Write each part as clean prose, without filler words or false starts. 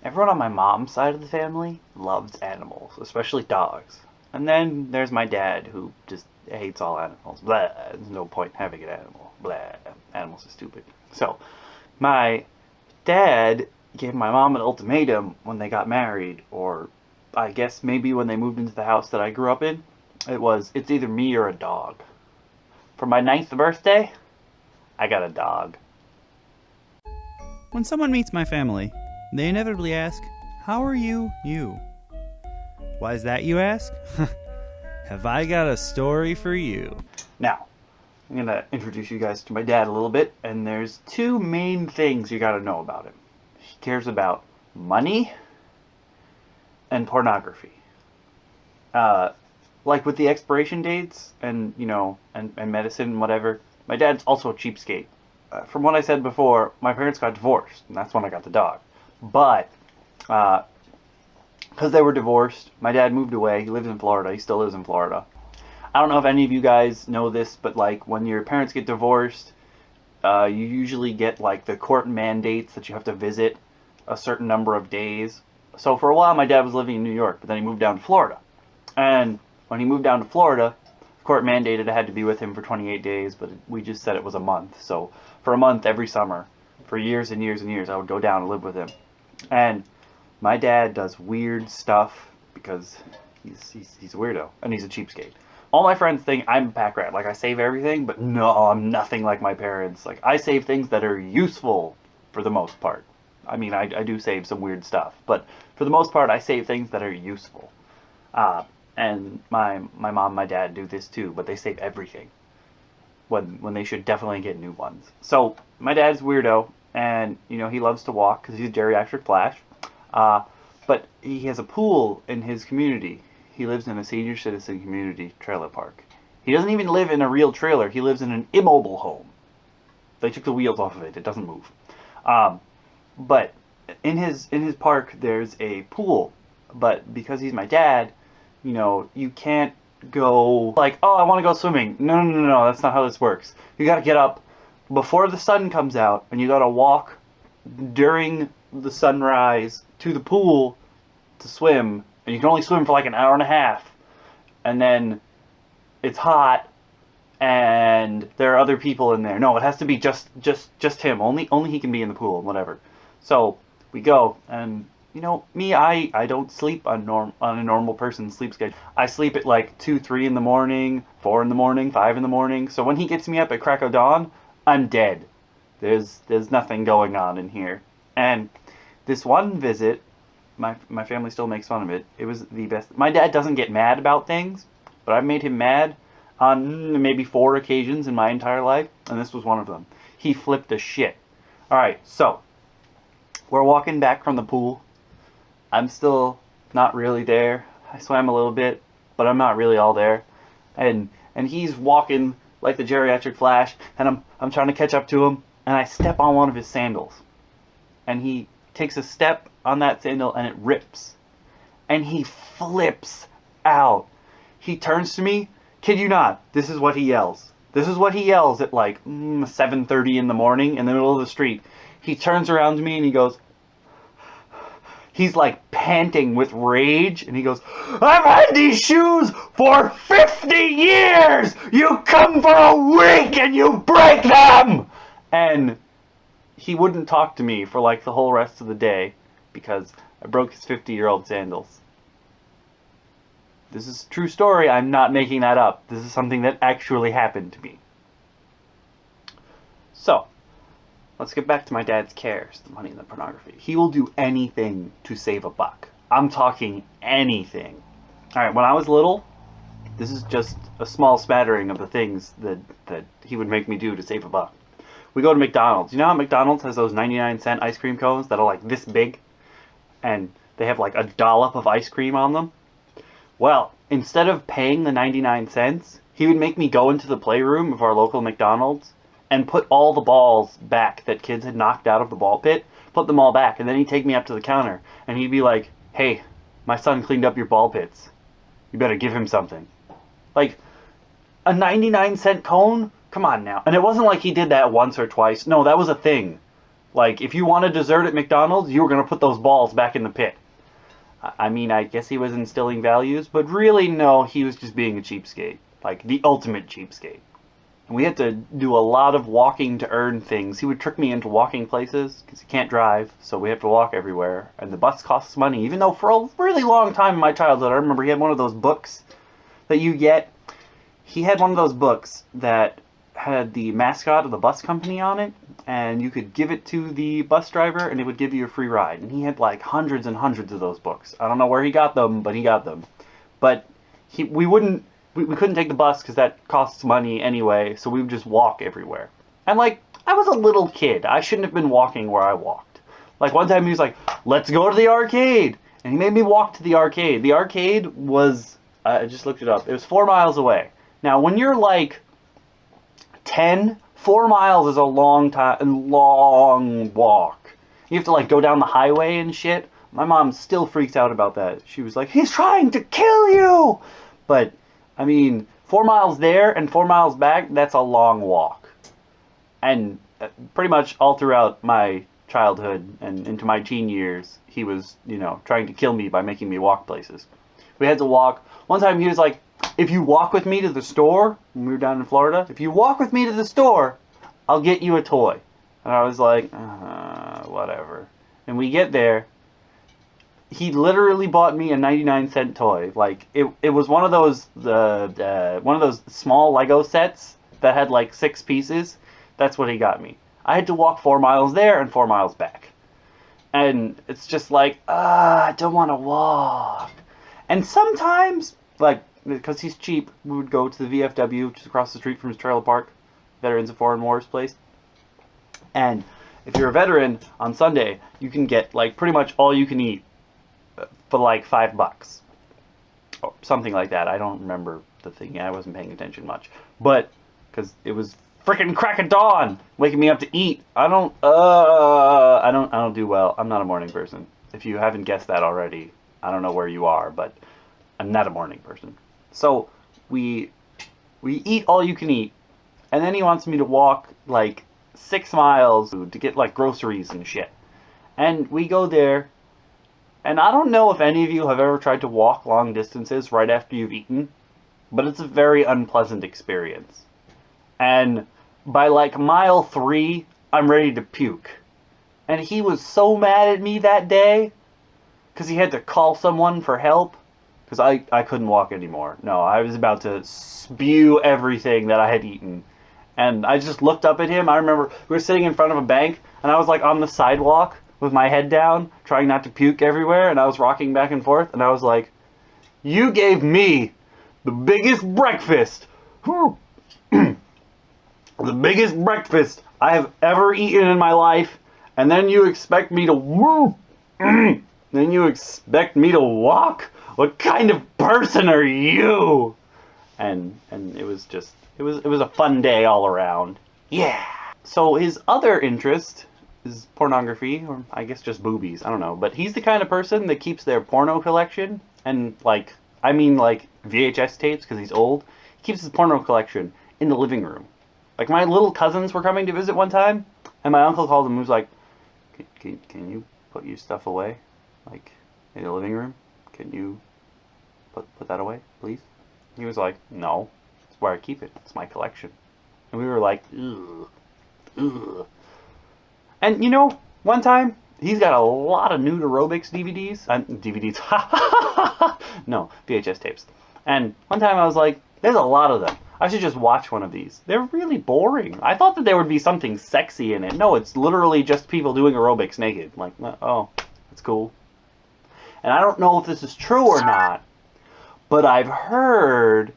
Everyone on my mom's side of the family loves animals, especially dogs. And then there's my dad, who just hates all animals. Blah, there's no point having an animal. Blah, animals are stupid. So, my dad gave my mom an ultimatum when they got married, or I guess maybe when they moved into the house that I grew up in. It's either me or a dog. For my 9th birthday, I got a dog. When someone meets my family, they inevitably ask, "How are you, you?" Why is that, you ask? Have I got a story for you? Now, I'm going to introduce you guys to my dad a little bit, and there's two main things you got to know about him. He cares about money and pornography. Like with the expiration dates and, and medicine and whatever, my dad's also a cheapskate. From what I said before, my parents got divorced, and that's when I got the dog. But, because they were divorced, my dad moved away. He lives in Florida. He still lives in Florida. I don't know if any of you guys know this, but like when your parents get divorced, you usually get like the court mandates that you have to visit a certain number of days. So for a while, my dad was living in New York, but then he moved down to Florida. And when he moved down to Florida, the court mandated I had to be with him for 28 days, but we just said it was a month. So for a month every summer, for years and years and years, I would go down and live with him. And my dad does weird stuff because he's a weirdo and he's a cheapskate. All my friends think I'm a pack rat. Like, I save everything, but no, I'm nothing like my parents. Like, I save things that are useful for the most part. I mean, I do save some weird stuff, but for the most part, I save things that are useful. And my mom and my dad do this too, but they save everything when they should definitely get new ones. So my dad's weirdo, and he loves to walk because he's a geriatric flash. But he has a pool in his community. He lives in a senior citizen community trailer park. He doesn't even live in a real trailer. He lives in an immobile home. They took the wheels off of it. It doesn't move. But in his park, there's a pool. But because he's my dad, you can't go like, oh, I want to go swimming. No, that's not how this works. You got to get up before the sun comes out, and you got to walk during the sunrise to the pool to swim. And you can only swim for like an hour and a half. And then it's hot, and there are other people in there. No, it has to be just him. Only he can be in the pool and whatever. So we go, and me, I don't sleep on a normal person's sleep schedule. I sleep at like 2, 3 in the morning, 4 in the morning, 5 in the morning. So when he gets me up at crack of dawn, I'm dead. There's nothing going on in here. And this one visit, my family still makes fun of it. It was the best. My dad doesn't get mad about things, but I've made him mad on maybe 4 occasions in my entire life, and this was one of them. He flipped a shit. Alright, so we're walking back from the pool. I'm still not really there. I swam a little bit, but I'm not really all there. And he's walking like the geriatric flash, and I'm trying to catch up to him, and I step on one of his sandals. And he takes a step on that sandal, and it rips. And he flips out. He turns to me, kid you not, this is what he yells. This is what he yells at like 7:30 in the morning in the middle of the street. He turns around to me and he goes, he's like panting with rage, and he goes, I've had these shoes for 50 years! You come for a week and you break them! And he wouldn't talk to me for like the whole rest of the day because I broke his 50-year-old sandals. This is a true story. I'm not making that up. This is something that actually happened to me. So, let's get back to my dad's cares, the money and the pornography. He will do anything to save a buck. I'm talking anything. Alright, when I was little, this is just a small smattering of the things that he would make me do to save a buck. We go to McDonald's. You know how McDonald's has those 99-cent ice cream cones that are like this big? And they have like a dollop of ice cream on them? Well, instead of paying the 99 cents, he would make me go into the playroom of our local McDonald's and put all the balls back that kids had knocked out of the ball pit, put them all back, and then he'd take me up to the counter, and he'd be like, hey, my son cleaned up your ball pits. You better give him something. Like, a 99-cent cone? Come on now. And it wasn't like he did that once or twice. No, that was a thing. Like, if you want a dessert at McDonald's, you were going to put those balls back in the pit. I mean, I guess he was instilling values, but really, no, he was just being a cheapskate. Like, the ultimate cheapskate. And we had to do a lot of walking to earn things. He would trick me into walking places, because he can't drive, so we have to walk everywhere. And the bus costs money, even though for a really long time in my childhood, I remember he had one of those books that you get. He had one of those books that had the mascot of the bus company on it, and you could give it to the bus driver and it would give you a free ride. And he had like hundreds and hundreds of those books. I don't know where he got them, but he got them. But we couldn't take the bus because that costs money anyway, so we would just walk everywhere. And like, I was a little kid. I shouldn't have been walking where I walked. Like, one time he was like, let's go to the arcade, and he made me walk to the arcade. The arcade was, I just looked it up, it was 4 miles away. Now, when you're like 10, 4 miles is a long walk. You have to like go down the highway and shit. My mom still freaks out about that. She was like, he's trying to kill you! But, I mean, 4 miles there and 4 miles back, that's a long walk. And pretty much all throughout my childhood and into my teen years, he was, you know, trying to kill me by making me walk places. We had to walk. One time he was like, if you walk with me to the store, when we were down in Florida, if you walk with me to the store, I'll get you a toy. And I was like, whatever. And we get there. He literally bought me a 99-cent toy. Like, it was one of those small Lego sets that had like 6 pieces. That's what he got me. I had to walk 4 miles there and 4 miles back. And it's just like, I don't want to walk. And sometimes, like, because he's cheap, we would go to the VFW, which is across the street from his trailer park, Veterans of Foreign Wars place. And if you're a veteran, on Sunday, you can get, like, pretty much all you can eat for, like, $5. Or something like that. I don't remember the thing. I wasn't paying attention much. But, because it was freaking crack of dawn, waking me up to eat. I don't do well. I'm not a morning person. If you haven't guessed that already, I don't know where you are, but I'm not a morning person. So we eat all you can eat, and then he wants me to walk like 6 miles to get like groceries and shit. And we go there, and I don't know if any of you have ever tried to walk long distances right after you've eaten, but it's a very unpleasant experience. And by like mile 3, I'm ready to puke. And he was so mad at me that day because he had to call someone for help. Because I couldn't walk anymore. No, I was about to spew everything that I had eaten. And I just looked up at him. I remember we were sitting in front of a bank, and I was like on the sidewalk with my head down, trying not to puke everywhere, and I was rocking back and forth, and I was like, you gave me the biggest breakfast. The biggest breakfast I have ever eaten in my life, and then you expect me to then you expect me to walk? What kind of person are you? And it was just, it was a fun day all around. Yeah. So his other interest is pornography, or I guess just boobies, I don't know. But he's the kind of person that keeps their porno collection, and like, I mean like VHS tapes, because he's old. He keeps his porno collection in the living room. Like, my little cousins were coming to visit one time, and my uncle called him and was like, can you put your stuff away? Like, in the living room? Can you put that away, please? He was like, no, it's where I keep it. It's my collection. And we were like, ugh, ugh. And, you know, one time, he's got a lot of nude aerobics DVDs. No, VHS tapes. And one time I was like, there's a lot of them. I should just watch one of these. They're really boring. I thought that there would be something sexy in it. No, it's literally just people doing aerobics naked. Like, oh, that's cool. And I don't know if this is true or not, but I've heard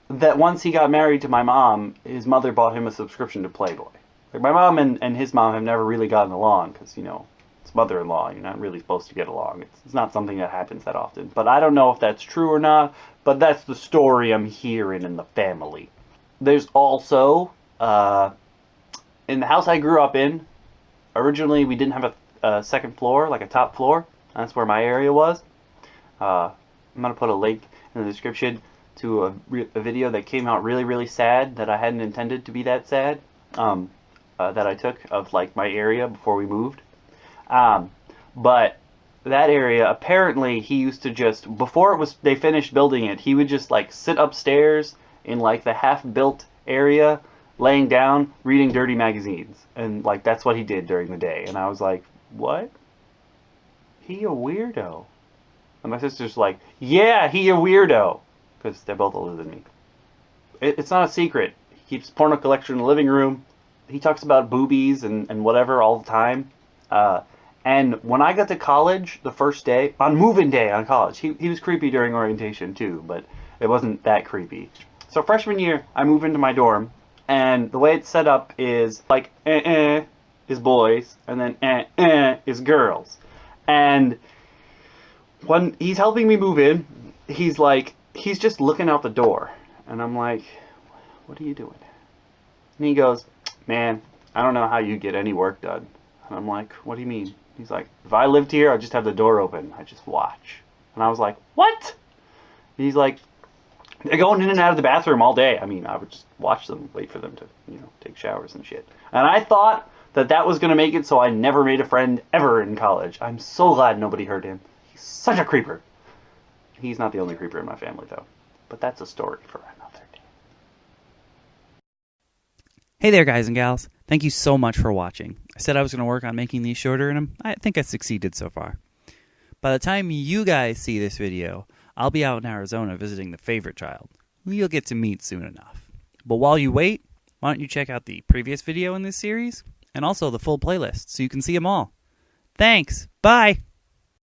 that once he got married to my mom, his mother bought him a subscription to Playboy. Like, my mom and his mom have never really gotten along because, you know, it's mother-in-law. You're not really supposed to get along. It's not something that happens that often. But I don't know if that's true or not, but that's the story I'm hearing in the family. There's also, in the house I grew up in, originally we didn't have a second floor, like a top floor. That's where my area was. I'm going to put a link in the description to a video that came out really, really sad that I hadn't intended to be that sad. that I took of like my area before we moved. But that area, apparently he used to just, before it was they finished building it, he would just like sit upstairs in like the half built area, laying down reading dirty magazines, and like that's what he did during the day. And I was like, what? He a weirdo. And my sister's like, yeah, he a weirdo, because they're both older than me. It's not a secret. He keeps porno collection in the living room. He talks about boobies and whatever all the time. And when I got to college the first day, on move-in day on college, he was creepy during orientation too, but it wasn't that creepy. So freshman year, I move into my dorm, and the way it's set up is like is boys, and then is girls. And when he's helping me move in, he's just looking out the door, and I'm like, what are you doing? And he goes, man, I don't know how you get any work done. And I'm like, what do you mean? He's like, if I lived here, I'd just have the door open. I just watch. And I was like, what? He's like, they're going in and out of the bathroom all day. I mean, I would just watch them, wait for them to, take showers and shit. And I thought that was going to make it so I never made a friend ever in college. I'm so glad nobody heard him. He's such a creeper. He's not the only creeper in my family, though. But that's a story for another day. Hey there, guys and gals. Thank you so much for watching. I said I was going to work on making these shorter, and I think I succeeded so far. By the time you guys see this video, I'll be out in Arizona visiting the favorite child, who you'll get to meet soon enough. But while you wait, why don't you check out the previous video in this series, and also the full playlist, so you can see them all. Thanks! Bye!